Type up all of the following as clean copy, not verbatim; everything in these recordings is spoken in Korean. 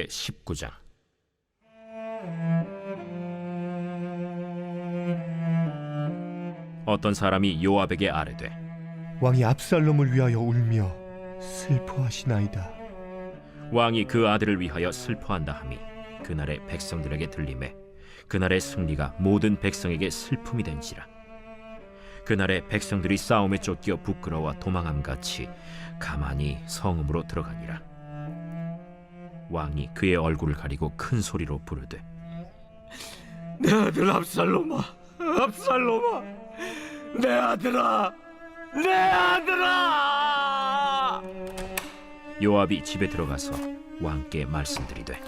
제19장. 어떤 사람이 요압에게 아뢰되, 왕이 압살롬을 위하여 울며 슬퍼하시나이다. 왕이 그 아들을 위하여 슬퍼한다 함이 그날의 백성들에게 들리매 그날의 승리가 모든 백성에게 슬픔이 된지라. 그날의 백성들이 싸움에 쫓겨 부끄러워 도망함같이 가만히 성읍으로 들어가니라. 왕이 그의 얼굴을 가리고 큰 소리로 부르되, 내 아들 압살롬아, 압살롬아, 내 아들아, 내 아들아! 요압이 집에 들어가서 왕께 말씀드리되,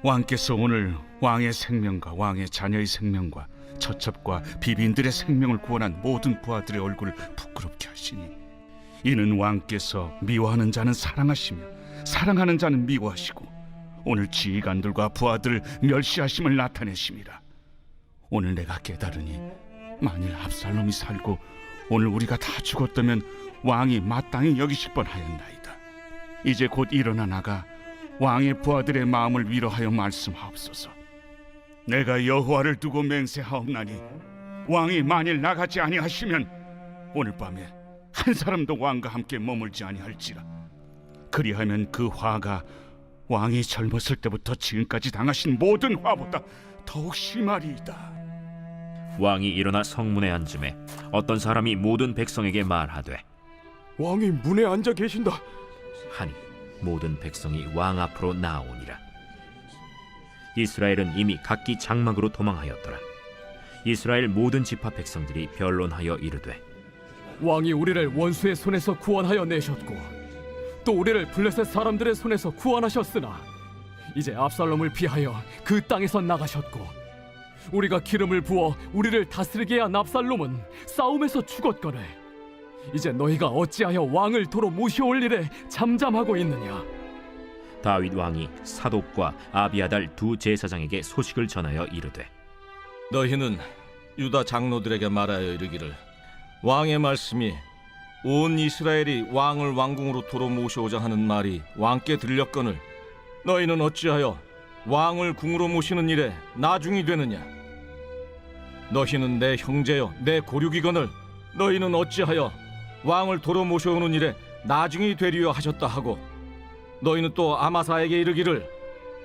왕께서 오늘 왕의 생명과 왕의 자녀의 생명과 처첩과 비빈들의 생명을 구원한 모든 부하들의 얼굴을 부끄럽게 하시니 이는 왕께서 미워하는 자는 사랑하시며 사랑하는 자는 미워하시고 오늘 지휘관들과 부하들을 멸시하심을 나타내심이라. 오늘 내가 깨달으니 만일 압살롬이 살고 오늘 우리가 다 죽었다면 왕이 마땅히 여기실 뻔하였나이다. 이제 곧 일어나 나가 왕의 부하들의 마음을 위로하여 말씀하옵소서. 내가 여호와를 두고 맹세하옵나니 왕이 만일 나가지 아니하시면 오늘 밤에 한 사람도 왕과 함께 머물지 아니할지라. 그리하면 그 화가 왕이 젊었을 때부터 지금까지 당하신 모든 화보다 더욱 심하리이다. 왕이 일어나 성문에 앉음에 어떤 사람이 모든 백성에게 말하되, 왕이 문에 앉아 계신다. 하니 모든 백성이 왕 앞으로 나오니라. 이스라엘은 이미 각기 장막으로 도망하였더라. 이스라엘 모든 지파 백성들이 변론하여 이르되, 왕이 우리를 원수의 손에서 구원하여 내셨고 또 우리를 블레셋 사람들의 손에서 구원하셨으나 이제 압살롬을 피하여 그 땅에서 나가셨고 우리가 기름을 부어 우리를 다스리게 한 압살롬은 싸움에서 죽었거늘 이제 너희가 어찌하여 왕을 도로 모셔올 일에 잠잠하고 있느냐. 다윗 왕이 사독과 아비아달 두 제사장에게 소식을 전하여 이르되, 너희는 유다 장로들에게 말하여 이르기를, 왕의 말씀이 온 이스라엘이 왕을 왕궁으로 도로 모셔오자 하는 말이 왕께 들렸거늘 너희는 어찌하여 왕을 궁으로 모시는 일에 나중이 되느냐. 너희는 내 형제여 내 고륙이거늘 너희는 어찌하여 왕을 도로 모셔오는 일에 나중이 되리여 하셨다 하고 너희는 또 아마사에게 이르기를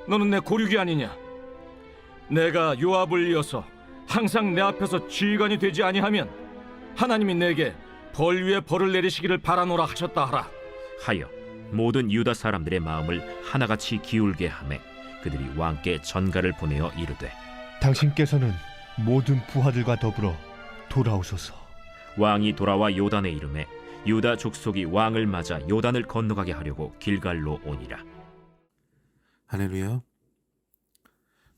너는 내 고륙이 아니냐. 내가 요압을 이어서 항상 내 앞에서 지휘관이 되지 아니하면 하나님이 내게 벌 위에 벌을 내리시기를 바라노라 하셨다 하라. 하여 모든 유다 사람들의 마음을 하나같이 기울게 하매 그들이 왕께 전가를 보내어 이르되, 당신께서는 모든 부하들과 더불어 돌아오소서. 왕이 돌아와 요단에 이르매 유다 족속이 왕을 맞아 요단을 건너가게 하려고 길갈로 오니라. 할렐루야.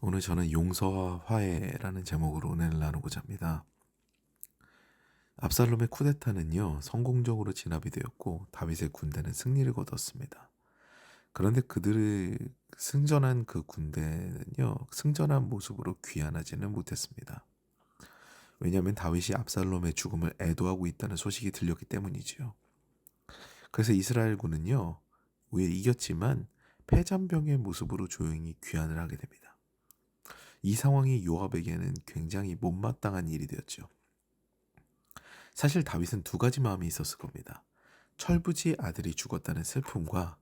오늘 저는 용서와 화해라는 제목으로 은혜를 나누고자 합니다. 압살롬의 쿠데타는요 성공적으로 진압이 되었고 다윗의 군대는 승리를 거뒀습니다. 그런데 그들의 승전한 그 군대는요 승전한 모습으로 귀환하지는 못했습니다. 왜냐하면 다윗이 압살롬의 죽음을 애도하고 있다는 소식이 들렸기 때문이지요. 그래서 이스라엘군은요 왜 이겼지만 패잔병의 모습으로 조용히 귀환을 하게 됩니다. 이 상황이 요압에게는 굉장히 못마땅한 일이 되었죠. 사실 다윗은 두 가지 마음이 있었을 겁니다. 철부지 아들이 죽었다는 슬픔과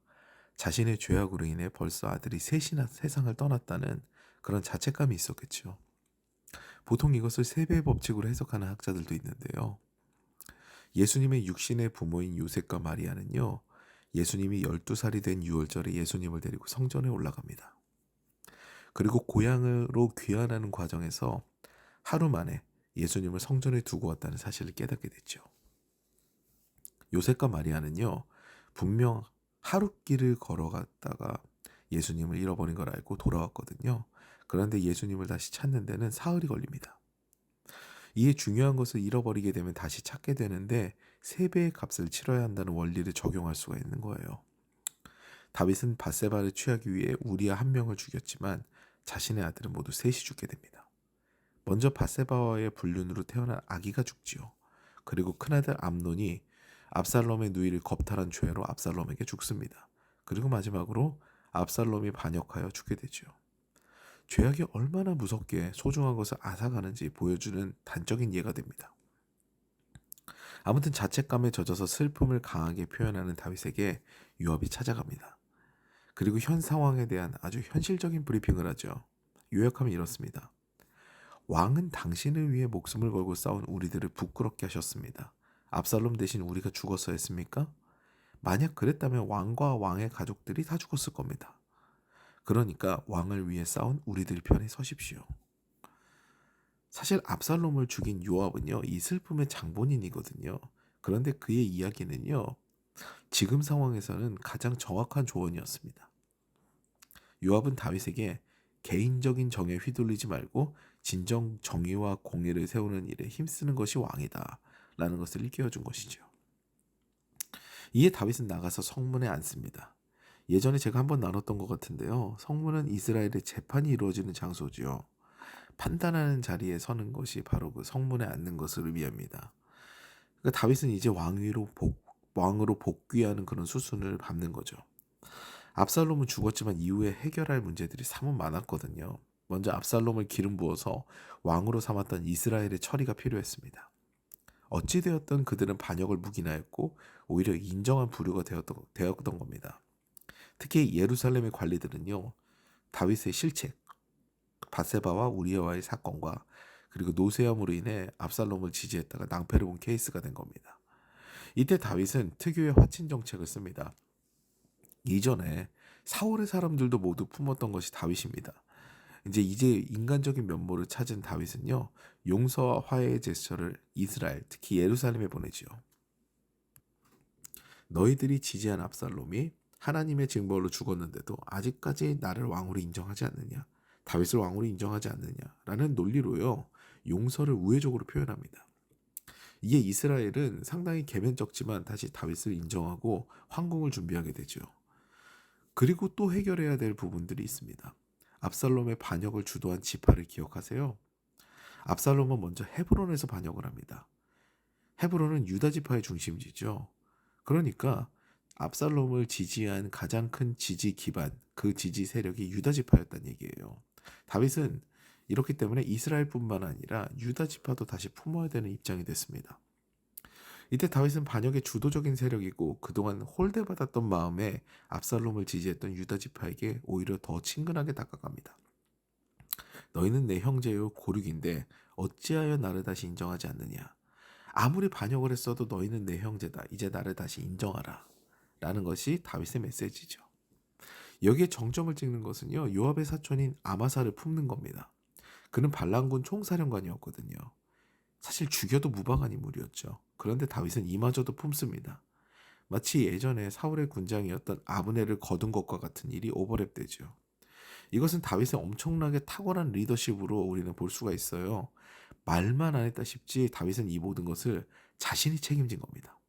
자신의 죄악으로 인해 벌써 아들이 셋이나 세상을 떠났다는 그런 자책감이 있었겠죠. 보통 이것을 세배의 법칙으로 해석하는 학자들도 있는데요. 예수님의 육신의 부모인 요셉과 마리아는요. 예수님이 12살이 된 유월절에 예수님을 데리고 성전에 올라갑니다. 그리고 고향으로 귀환하는 과정에서 하루 만에 예수님을 성전에 두고 왔다는 사실을 깨닫게 됐죠. 요셉과 마리아는요. 분명 하룻길을 걸어갔다가 예수님을 잃어버린 걸 알고 돌아왔거든요. 그런데 예수님을 다시 찾는 데는 사흘이 걸립니다. 이에 중요한 것을 잃어버리게 되면 다시 찾게 되는데 3배의 값을 치러야 한다는 원리를 적용할 수가 있는 거예요. 다윗은 밧세바를 취하기 위해 우리아 한 명을 죽였지만 자신의 아들은 모두 셋이 죽게 됩니다. 먼저 밧세바와의 불륜으로 태어난 아기가 죽지요. 그리고 큰아들 암논이 압살롬의 누이를 겁탈한 죄로 압살롬에게 죽습니다. 그리고 마지막으로 압살롬이 반역하여 죽게 되죠. 죄악이 얼마나 무섭게 소중한 것을 앗아가는지 보여주는 단적인 예가 됩니다. 아무튼 자책감에 젖어서 슬픔을 강하게 표현하는 다윗에게 요압이 찾아갑니다. 그리고 현 상황에 대한 아주 현실적인 브리핑을 하죠. 요약하면 이렇습니다. 왕은 당신을 위해 목숨을 걸고 싸운 우리들을 부끄럽게 하셨습니다. 압살롬 대신 우리가 죽었어야 했습니까? 만약 그랬다면 왕과 왕의 가족들이 다 죽었을 겁니다. 그러니까 왕을 위해 싸운 우리들 편에 서십시오. 사실 압살롬을 죽인 요압은요, 이 슬픔의 장본인이거든요. 그런데 그의 이야기는요, 지금 상황에서는 가장 정확한 조언이었습니다. 요압은 다윗에게 개인적인 정에 휘둘리지 말고 진정 정의와 공의를 세우는 일에 힘쓰는 것이 왕이다 라는 것을 일깨워준 것이죠. 이에 다윗은 나가서 성문에 앉습니다. 예전에 제가 한번 나눴던 것 같은데요. 성문은 이스라엘의 재판이 이루어지는 장소지요. 판단하는 자리에 서는 것이 바로 그 성문에 앉는 것을 의미합니다. 그러니까 다윗은 이제 왕으로 복귀하는 그런 수순을 밟는 거죠. 압살롬은 죽었지만 이후에 해결할 문제들이 사뭇 많았거든요. 먼저 압살롬을 기름 부어서 왕으로 삼았던 이스라엘의 처리가 필요했습니다. 어찌되었든 그들은 반역을 묵인하였고 오히려 인정한 부류가 되었던 겁니다. 특히 예루살렘의 관리들은요, 다윗의 실책, 바세바와 우리아와의 사건과 그리고 노세함으로 인해 압살롬을 지지했다가 낭패를 본 케이스가 된 겁니다. 이때 다윗은 특유의 화친 정책을 씁니다. 이전에 사울의 사람들도 모두 품었던 것이 다윗입니다. 이제 인간적인 면모를 찾은 다윗은요, 용서와 화해의 제스처를 이스라엘, 특히 예루살렘에 보내지요. 너희들이 지지한 압살롬이 하나님의 징벌로 죽었는데도 아직까지 나를 왕으로 인정하지 않느냐, 다윗을 왕으로 인정하지 않느냐라는 논리로요, 용서를 우회적으로 표현합니다. 이에 이스라엘은 상당히 계면적지만 다시 다윗을 인정하고 황궁을 준비하게 되죠. 그리고 또 해결해야 될 부분들이 있습니다. 압살롬의 반역을 주도한 지파를 기억하세요? 압살롬은 먼저 헤브론에서 반역을 합니다. 헤브론은 유다 지파의 중심지죠. 그러니까 압살롬을 지지한 가장 큰 지지 기반, 그 지지 세력이 유다 지파였다는 얘기예요. 다윗은 이렇기 때문에 이스라엘뿐만 아니라 유다 지파도 다시 품어야 되는 입장이 됐습니다. 이때 다윗은 반역의 주도적인 세력이고 그동안 홀대받았던 마음에 압살롬을 지지했던 유다 지파에게 오히려 더 친근하게 다가갑니다. 너희는 내 형제요 고륙인데 어찌하여 나를 다시 인정하지 않느냐. 아무리 반역을 했어도 너희는 내 형제다. 이제 나를 다시 인정하라. 라는 것이 다윗의 메시지죠. 여기에 정점을 찍는 것은요, 요압의 사촌인 아마사를 품는 겁니다. 그는 반란군 총사령관이었거든요. 사실 죽여도 무방한 인물이었죠. 그런데 다윗은 이마저도 품습니다. 마치 예전에 사울의 군장이었던 아브넬을 거둔 것과 같은 일이 오버랩되죠. 이것은 다윗의 엄청나게 탁월한 리더십으로 우리는 볼 수가 있어요. 말만 안 했다 싶지 다윗은 이 모든 것을 자신이 책임진 겁니다.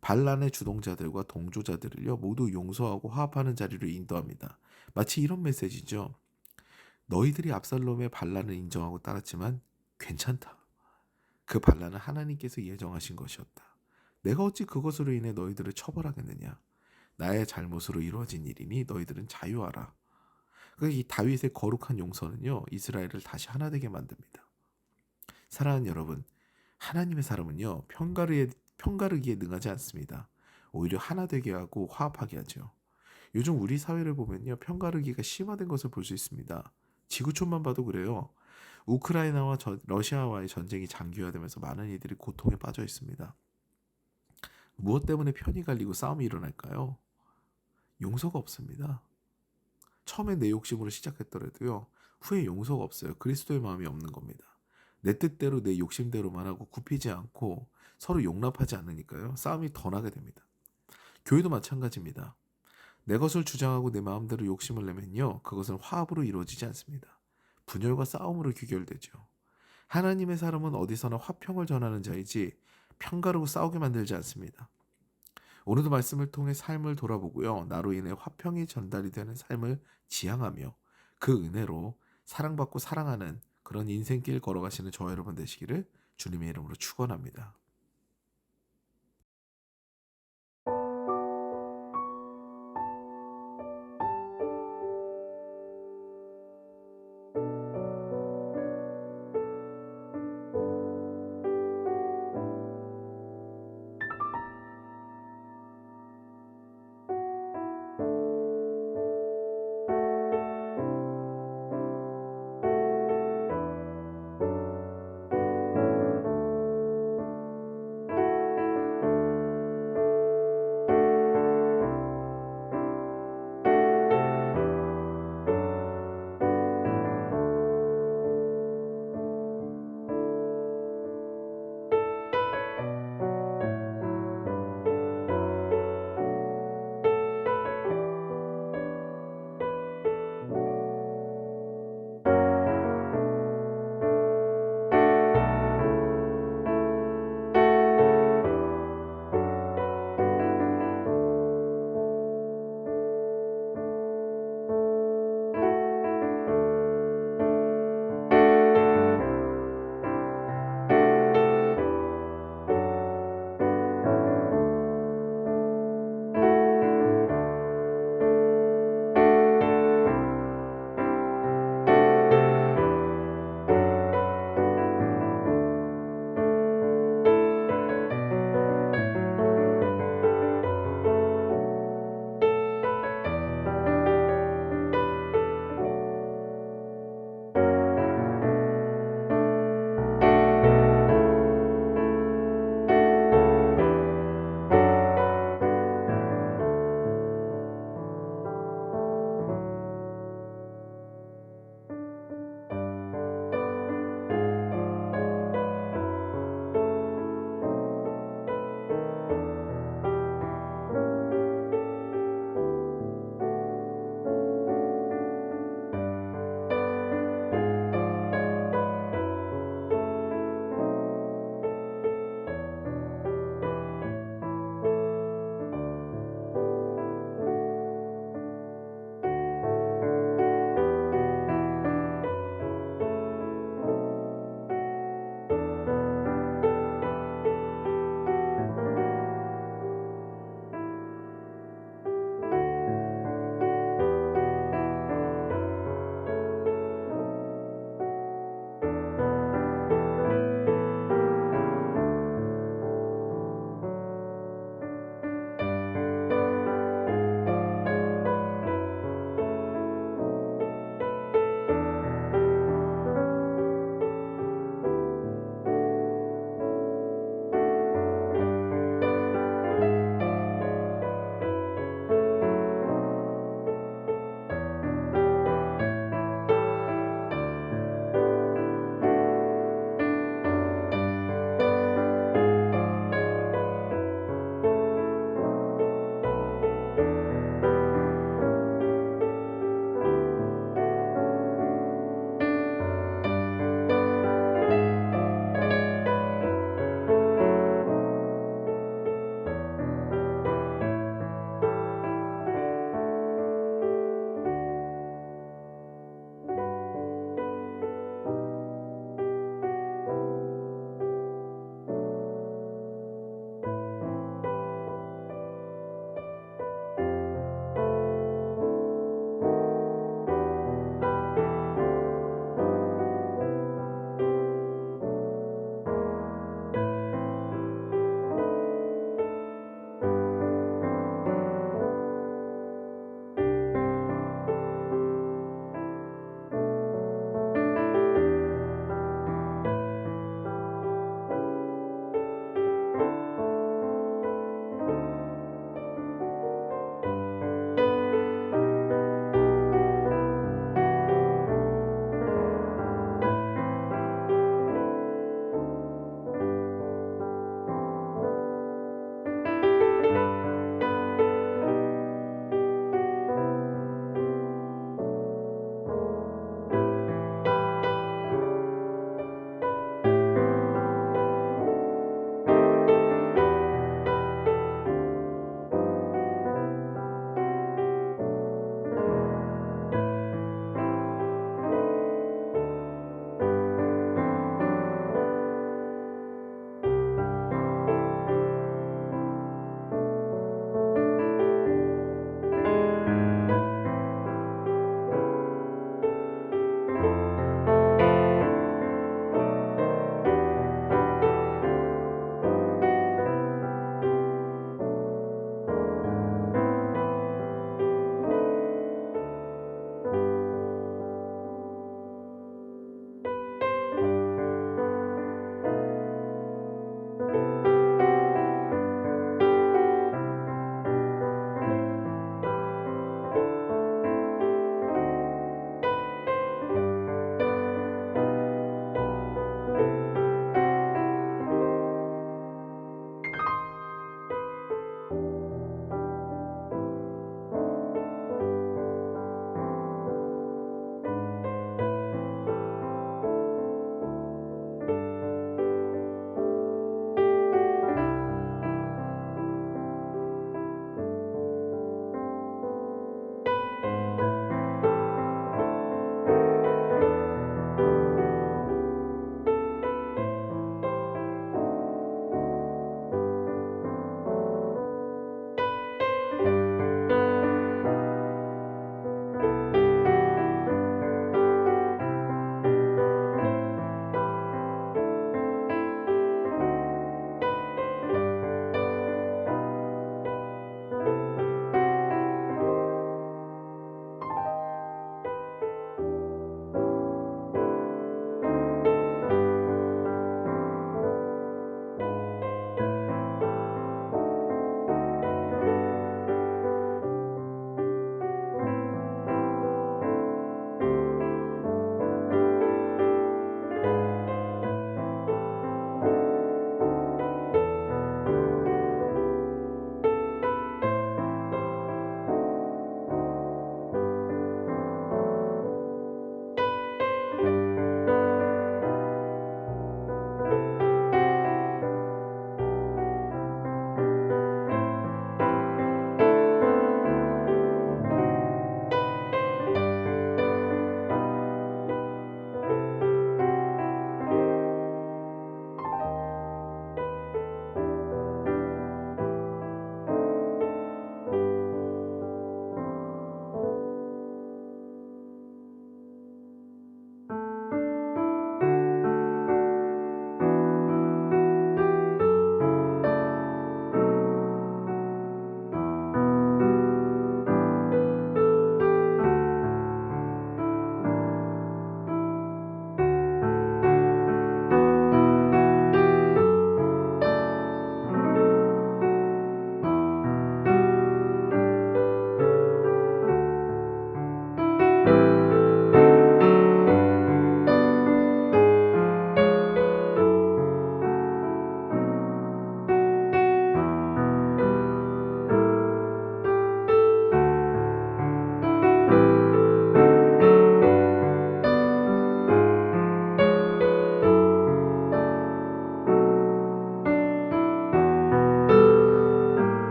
반란의 주동자들과 동조자들을요, 모두 용서하고 화합하는 자리로 인도합니다. 마치 이런 메시지죠. 너희들이 압살롬의 반란을 인정하고 따랐지만 괜찮다. 그 반란은 하나님께서 예정하신 것이었다. 내가 어찌 그것으로 인해 너희들을 처벌하겠느냐. 나의 잘못으로 이루어진 일이니 너희들은 자유하라. 그러니까 이 다윗의 거룩한 용서는요, 이스라엘을 다시 하나 되게 만듭니다. 사랑하는 여러분, 하나님의 사람은요, 편가르기에 능하지 않습니다. 오히려 하나 되게 하고 화합하게 하죠. 요즘 우리 사회를 보면요, 편가르기가 심화된 것을 볼 수 있습니다. 지구촌만 봐도 그래요. 우크라이나와 러시아와의 전쟁이 장기화되면서 많은 이들이 고통에 빠져 있습니다. 무엇 때문에 편이 갈리고 싸움이 일어날까요? 용서가 없습니다. 처음에 내 욕심으로 시작했더라도요, 후에 용서가 없어요. 그리스도의 마음이 없는 겁니다. 내 뜻대로 내 욕심대로만 하고 굽히지 않고 서로 용납하지 않으니까요, 싸움이 더 나게 됩니다. 교회도 마찬가지입니다. 내 것을 주장하고 내 마음대로 욕심을 내면요, 그것은 화합으로 이루어지지 않습니다. 분열과 싸움으로 귀결되죠. 하나님의 사람은 어디서나 화평을 전하는 자이지 편가르고 싸우게 만들지 않습니다. 오늘도 말씀을 통해 삶을 돌아보고요, 나로 인해 화평이 전달이 되는 삶을 지향하며 그 은혜로 사랑받고 사랑하는 그런 인생길 걸어가시는 저와 여러분 되시기를 주님의 이름으로 축원합니다.